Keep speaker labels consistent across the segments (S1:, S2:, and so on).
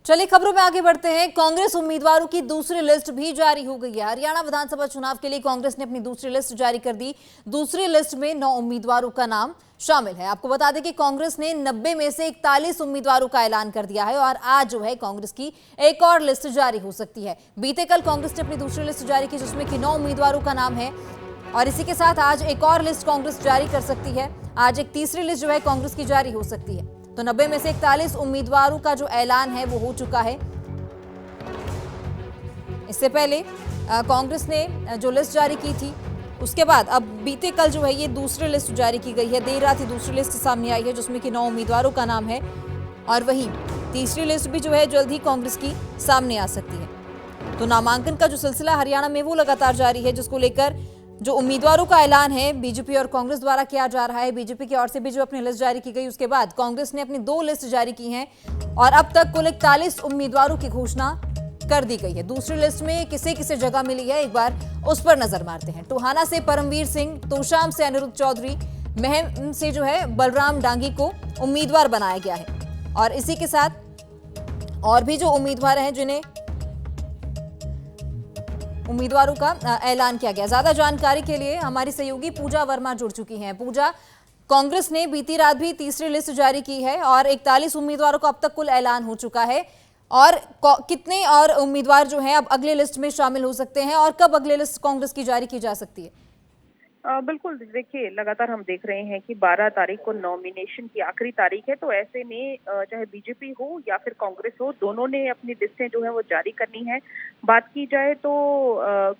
S1: चलिए खबरों में आगे बढ़ते हैं। कांग्रेस उम्मीदवारों की दूसरी लिस्ट भी जारी हो गई है। हरियाणा विधानसभा चुनाव के लिए कांग्रेस ने अपनी दूसरी लिस्ट जारी कर दी। दूसरी लिस्ट में 9 उम्मीदवारों का नाम शामिल है। आपको बता दें कि कांग्रेस ने 90 में से 41 उम्मीदवारों का ऐलान कर दिया है और आज जो है कांग्रेस की एक और लिस्ट जारी हो सकती है। बीते कल कांग्रेस ने अपनी दूसरी लिस्ट जारी की जिसमें कि 9 उम्मीदवारों का नाम है और इसी के साथ आज एक और लिस्ट कांग्रेस जारी कर सकती है। आज एक तीसरी लिस्ट जो है कांग्रेस की जारी हो सकती है। तो 90 में से 41 उम्मीदवारों का जो ऐलान है वो हो चुका है। इससे पहले कांग्रेस ने जो लिस्ट जारी की थी उसके बाद अब बीते कल जो है ये दूसरी लिस्ट जारी की गई है। देर रात ही दूसरी लिस्ट सामने आई है जिसमें कि 9 उम्मीदवारों का नाम है और वहीं तीसरी लिस्ट भी जो है जल्द ही कांग्रेस की सामने आ सकती है। तो नामांकन का जो सिलसिला हरियाणा में वो लगातार जारी है जिसको लेकर जो उम्मीदवारों का ऐलान है बीजेपी और कांग्रेस द्वारा किया जा रहा है। बीजेपी की ओर से भी जो अपनी लिस्ट जारी की गई उसके बाद कांग्रेस ने अपनी 2 लिस्ट जारी की हैं और अब तक कुल 41 उम्मीदवारों की घोषणा कर दी गई है। दूसरी लिस्ट में किसे किसे जगह मिली है एक बार उस पर नजर मारते हैं। टोहाना से परमवीर सिंह, तोशाम से अनिरुद्ध चौधरी, महम से जो है बलराम डांगी को उम्मीदवार बनाया गया है और इसी के साथ और भी जो उम्मीदवार हैं जिन्हें उम्मीदवारों का ऐलान किया गया। ज्यादा जानकारी के लिए हमारी सहयोगी पूजा वर्मा जुड़ चुकी हैं। पूजा, कांग्रेस ने बीती रात भी तीसरी लिस्ट जारी की है और 41 उम्मीदवारों का अब तक कुल ऐलान हो चुका है और कितने और उम्मीदवार जो हैं अब अगले लिस्ट में शामिल हो सकते हैं और कब अगले लिस्ट कांग्रेस की जारी की जा सकती है?
S2: बिल्कुल, देखिए लगातार हम देख रहे हैं कि 12 तारीख को नॉमिनेशन की आखिरी तारीख है। तो ऐसे में चाहे बीजेपी हो या फिर कांग्रेस हो, दोनों ने अपनी लिस्टें जो है वो जारी करनी है। बात की जाए तो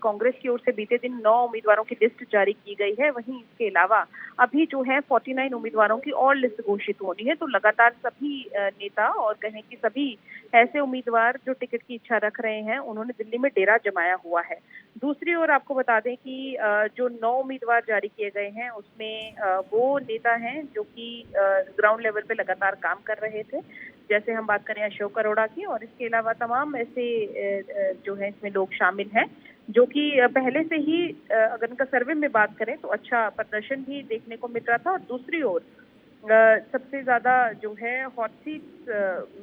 S2: कांग्रेस की ओर से बीते दिन 9 उम्मीदवारों की लिस्ट जारी की गई है। वहीं इसके अलावा अभी जो है 49 उम्मीदवारों की और लिस्ट घोषित होनी है। तो लगातार सभी नेता और कहें कि सभी ऐसे उम्मीदवार जो टिकट की इच्छा रख रहे हैं उन्होंने दिल्ली में डेरा जमाया हुआ है। दूसरी ओर आपको बता दें कि जो 9 उम्मीदवार जारी किए गए हैं उसमें वो नेता हैं जो कि ग्राउंड लेवल पे लगातार काम कर रहे थे। जैसे हम बात करें अशोक अरोड़ा की, और इसके अलावा तमाम ऐसे जो है इसमें लोग शामिल हैं जो कि पहले से ही अगर उनका सर्वे में बात करें तो अच्छा प्रदर्शन भी देखने को मिल रहा था। और दूसरी ओर सबसे ज्यादा जो है हॉट सीट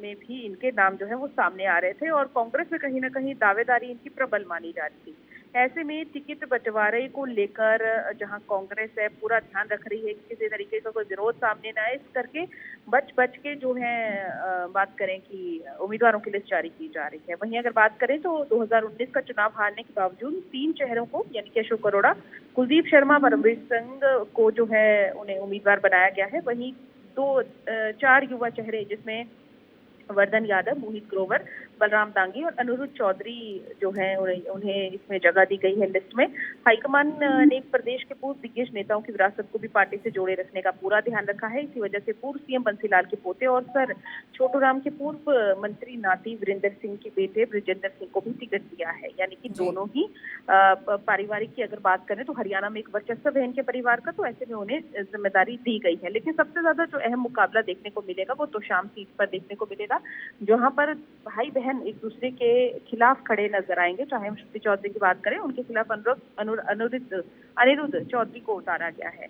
S2: में भी इनके नाम जो है वो सामने आ रहे थे और कांग्रेस में कहीं ना कहीं दावेदारी इनकी प्रबल मानी जा रही थी। ऐसे में टिकट बंटवारे को लेकर जहां कांग्रेस है पूरा ध्यान रख रही है कि किसी तरीके का कोई विरोध सामने ना आए, इस करके बच के जो है बात करें कि उम्मीदवारों की लिस्ट जारी की जा रही है। वहीं अगर बात करें तो 2019 का चुनाव हारने के बावजूद 3 चेहरों को यानी कि अशोक अरोड़ा, कुलदीप शर्मा, परमवीर सिंह को जो है उन्हें उम्मीदवार बनाया गया है। वहीं 4 युवा चेहरे जिसमें वर्धन यादव, मोहित ग्रोवर, बलराम दांगी और अनिरुद्ध चौधरी जो है उन्हें इसमें जगह दी गई है लिस्ट में। हाईकमान ने प्रदेश के पूर्व दिग्गज नेताओं की विरासत को भी पार्टी से जोड़े रखने का पूरा ध्यान रखा है। इसी वजह से पूर्व सीएम बंसीलाल के पोते और सर छोटूराम के पूर्व मंत्री नाती वीरेंद्र सिंह के बेटे ब्रिजेंद्र सिंह को भी टिकट दिया है। यानी कि दोनों ही पारिवारिक की अगर बात करें तो हरियाणा में एक वर्चस्व है इनके परिवार का, तो ऐसे में उन्हें जिम्मेदारी दी गई है। लेकिन सबसे ज्यादा जो अहम मुकाबला देखने को मिलेगा वो तोशाम सीट पर देखने को मिलेगा, जहां पर भाई बहन एक दूसरे के खिलाफ खड़े नजर आएंगे। चाहे हम शक्ति चौधरी की बात करें, उनके खिलाफ अनिरुद्ध चौधरी को उतारा गया है।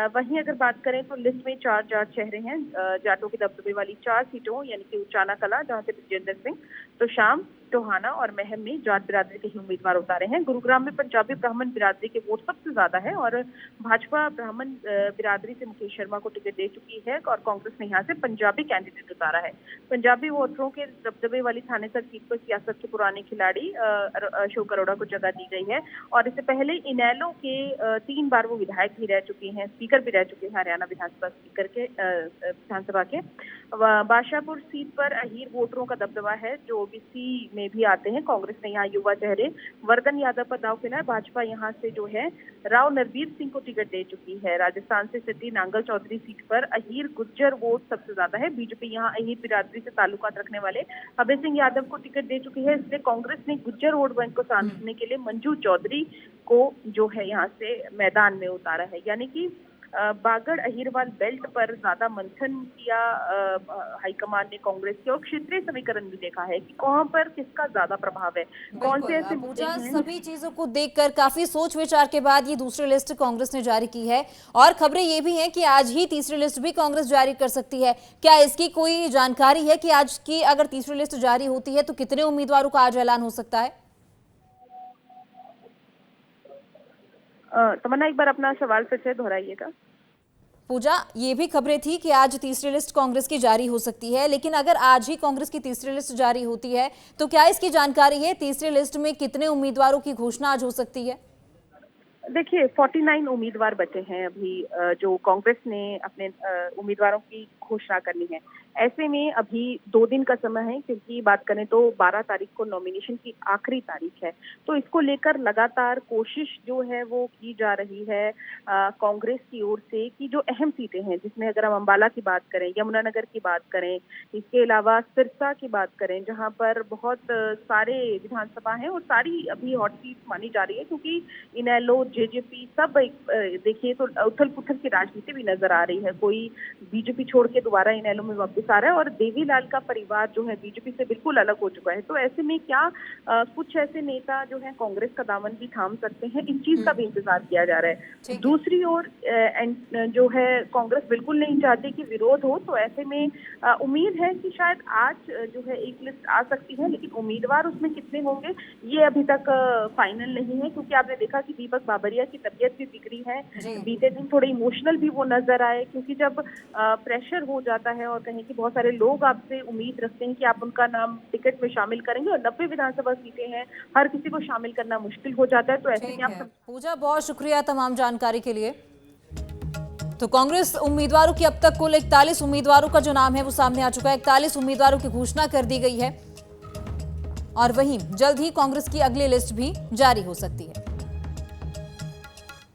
S2: वहीं अगर बात करें तो लिस्ट में 4 चेहरे हैं जाटों के दबदबे वाली 4 सीटों यानी कि उचाना कला जहां से ब्रिजेंद्र सिंह, तो शाम, टोहाना और महम में जाट बिरादरी के ही उम्मीदवार उतारे हैं। गुरुग्राम में पंजाबी ब्राह्मण बिरादरी के वोट सबसे ज्यादा है और भाजपा ब्राह्मण बिरादरी से मुकेश शर्मा को टिकट दे चुकी है और कांग्रेस ने यहाँ से पंजाबी कैंडिडेट उतारा है। पंजाबी वोटरों के दबदबे वाली थानेसर सीट पर सियासत के पुराने खिलाड़ी अशोक अरोड़ा को जगह दी गई है और इससे पहले इनेलो के 3 बार वो विधायक भी रह चुके हैं, स्पीकर भी रह चुके हैं हरियाणा विधानसभा स्पीकर के विधानसभा के। बादशाहपुर सीट पर अहीर वोटरों का दबदबा है जो ओबीसी में भी आते हैं। कांग्रेस ने यहाँ युवा चेहरे वर्धन यादव पर दाव खेला है। भाजपा यहाँ से जो है राव नरबीर सिंह को टिकट दे चुकी है। राजस्थान से सिद्धि नांगल चौधरी सीट पर अहीर गुज्जर वोट सबसे ज्यादा है। बीजेपी यहाँ अहीर बिरादरी से ताल्लुकात रखने वाले अभय सिंह यादव को टिकट दे चुकी है। इसलिए कांग्रेस ने गुज्जर वोट बैंक को साधने के लिए मंजू चौधरी को जो है यहाँ से मैदान में उतारा है। यानी कि बागड़ अहिरवाल बेल्ट पर ज्यादा मंथन किया हाईकमान ने कांग्रेस के, और क्षेत्रीय समीकरण भी देखा है कि कहां पर किसका ज्यादा प्रभाव है, कौन से ऐसे मुद्दे
S1: पूजा,
S2: हैं।
S1: सभी चीजों को देखकर काफी सोच विचार के बाद ये दूसरी लिस्ट कांग्रेस ने जारी की है और खबरें ये भी हैं कि आज ही तीसरी लिस्ट भी कांग्रेस जारी कर सकती है। क्या इसकी कोई जानकारी है कि आज की अगर तीसरी लिस्ट जारी होती है तो कितने उम्मीदवारों का आज ऐलान हो सकता है?
S2: तमन्ना, एक बार अपना सवाल फिर से दोहराइएगा।
S1: पूजा, ये भी खबरें थी कि आज तीसरी लिस्ट कांग्रेस की जारी हो सकती है, लेकिन अगर आज ही कांग्रेस की तीसरी लिस्ट जारी होती है तो क्या इसकी जानकारी है तीसरी लिस्ट में कितने उम्मीदवारों की घोषणा आज हो सकती है?
S2: देखिए, 49 उम्मीदवार बचे हैं अभी, जो कांग्रेस ने अपने उम्मीदवारों की घोषणा करनी है। ऐसे में अभी 2 दिन का समय है, क्योंकि बात करें तो 12 तारीख को नॉमिनेशन की आखिरी तारीख है। तो इसको लेकर लगातार कोशिश जो है वो की जा रही है कांग्रेस की ओर से कि जो अहम सीटें हैं, जिसमें अगर हम अंबाला की बात करें, यमुनानगर की बात करें, इसके अलावा सिरसा की बात करें, जहां पर बहुत सारे विधानसभा हैं और सारी अभी हॉट सीट मानी जा रही है, क्योंकि इनेलो, जेजेपी सब देखिए तो उथल पुथल की राजनीति भी नजर आ रही है। कोई बीजेपी छोड़ के दोबारा इनेलो में वापस आ रहा है और देवीलाल का परिवार जो है बीजेपी से बिल्कुल अलग हो चुका है। तो ऐसे में क्या कुछ ऐसे नेता जो है कांग्रेस का दामन भी थाम सकते हैं, इस चीज का भी इंतजार किया जा रहा है। दूसरी ओर जो है कांग्रेस बिल्कुल नहीं चाहती कि विरोध हो, तो ऐसे में उम्मीद है कि शायद आज जो है एक लिस्ट आ सकती है, लेकिन उम्मीदवार उसमें कितने होंगे ये अभी तक फाइनल नहीं है, क्योंकि आपने देखा कि दीपक बाबरिया की तबीयत भी बिगड़ी है। बीते दिन थोड़े इमोशनल भी वो नजर आए, क्योंकि जब प्रेशर हो जाता है और कहें कि बहुत सारे लोग आपसे उम्मीद रखते हैं कि आप उनका नाम टिकट में शामिल करेंगे और 90 विधानसभा सीटें हैं, हर किसी को शामिल करना मुश्किल हो जाता है। तो ऐसे में आप
S1: पूजा, बहुत शुक्रिया तमाम जानकारी के लिए। तो कांग्रेस उम्मीदवारों की अब तक कुल 41 उम्मीदवारों का जो नाम है वो सामने आ चुका है। 41 उम्मीदवारों की घोषणा कर दी गई है और वहीं जल्द ही कांग्रेस की अगली लिस्ट भी जारी हो सकती है।